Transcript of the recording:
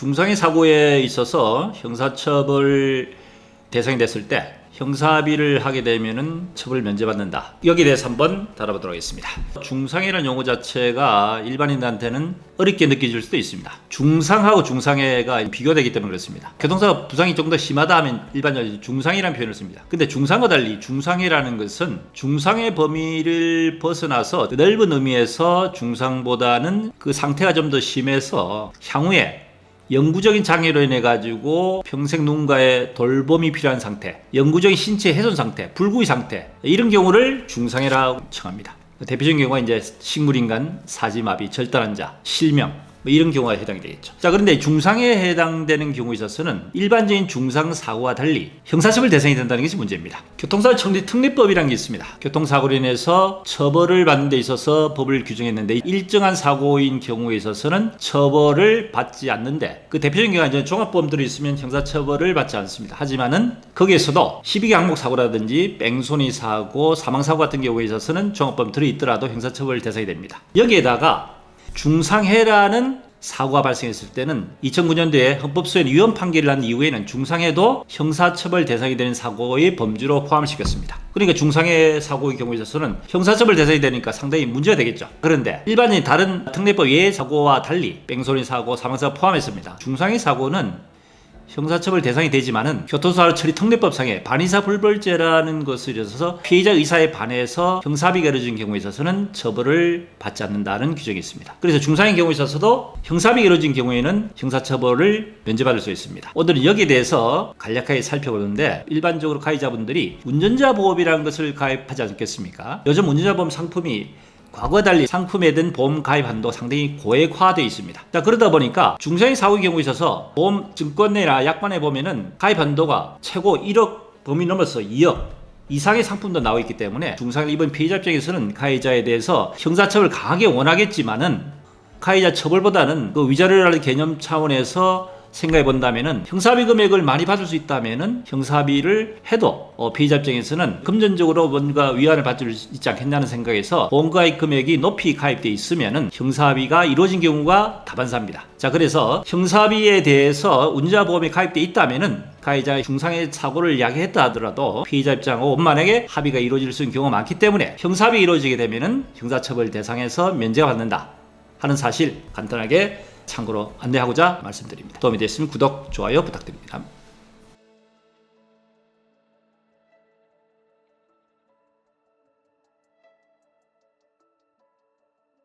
중상해 사고에 있어서 형사처벌 대상이 됐을 때 형사합의를 하게 되면은 처벌을 면제받는다. 여기에 대해서 한번 다뤄보도록 하겠습니다. 중상해라는 용어 자체가 일반인들한테는 어렵게 느껴질 수도 있습니다. 중상하고 중상해가 비교되기 때문에 그렇습니다. 교통사고 부상이 좀 더 심하다 하면 일반적으로 중상해라는 표현을 씁니다. 근데 중상과 달리 중상해라는 것은 중상해 범위를 벗어나서 넓은 의미에서 중상보다는 그 상태가 좀 더 심해서 향후에 영구적인 장애로 인해 가지고 평생 누군가의 돌봄이 필요한 상태, 영구적인 신체 훼손 상태, 불구의 상태, 이런 경우를 중상해라고称합니다. 대표적인 경우가 이제 식물인간, 사지마비, 절단환자, 실명, 이런 경우가 해당이 되겠죠. 자, 그런데 중상해에 해당되는 경우에 있어서는 일반적인 중상사고와 달리 형사처벌 대상이 된다는 것이 문제입니다. 교통사고 처리 특례법이라는 게 있습니다. 교통사고로 인해서 처벌을 받는 데 있어서 법을 규정했는데 일정한 사고인 경우에 있어서는 처벌을 받지 않는데 그 대표적인 경우가 이제 종합보험들이 있으면 형사처벌을 받지 않습니다. 하지만은 거기에서도 12개 항목 사고라든지 뺑소니 사고, 사망사고 같은 경우에 있어서는 종합보험 들어있더라도 형사처벌 대상이 됩니다. 여기에다가 중상해라는 사고가 발생했을 때는 2009년도에 헌법소원 위헌 판결을 난 이후에는 중상해도 형사처벌 대상이 되는 사고의 범주로 포함시켰습니다. 그러니까 중상해 사고의 경우에 있어서는 형사처벌 대상이 되니까 상당히 문제가 되겠죠. 그런데 일반적인 다른 특례법 외의 사고와 달리 뺑소니 사고, 사망사고 포함했습니다. 중상해 사고는 형사처벌 대상이 되지만은 교통사고 처리 특례법상에 반의사 불벌죄라는 것을 있어서 피해자 의사에 반해서 형사합의가 이루어진 경우에 있어서는 처벌을 받지 않는다는 규정이 있습니다. 그래서 중상의 경우에 있어서도 형사합의가 이루어진 경우에는 형사처벌을 면제받을 수 있습니다. 오늘은 여기에 대해서 간략하게 살펴보는데 일반적으로 가해자분들이 운전자 보험이라는 것을 가입하지 않겠습니까? 요즘 운전자 보험 상품이 과거와 달리 상품에 든 보험 가입 한도 상당히 고액화되어 있습니다. 자, 그러다 보니까 중상해 사고의 경우에 있어서 보험 증권내나 약관에 보면은 가입 한도가 최고 1억 범위 넘어서 2억 이상의 상품도 나와 있기 때문에 중상해 입은 피해자 입장에서는 가해자에 대해서 형사처벌을 강하게 원하겠지만은 가해자 처벌보다는 그 위자료라는 개념 차원에서 생각해 본다면은 형사합의 금액을 많이 받을 수 있다면은 형사합의를 해도 피해자 입장에서는 금전적으로 뭔가 위안을 받을 수 있지 않겠냐는 생각에서 보험가입 금액이 높이 가입되어 있으면은 형사합의가 이루어진 경우가 다반사입니다. 자, 그래서 형사합의에 대해서 운전자보험이 가입되어 있다면은 가해자의 중상해 사고를 야기했다 하더라도 피해자 입장하고 원만하게 합의가 이루어질 수 있는 경우가 많기 때문에 형사합의 이루어지게 되면은 형사처벌 대상에서 면제가 받는다 하는 사실 간단하게 참고로 안내하고자 말씀드립니다. 도움이 됐으면 구독, 좋아요 부탁드립니다.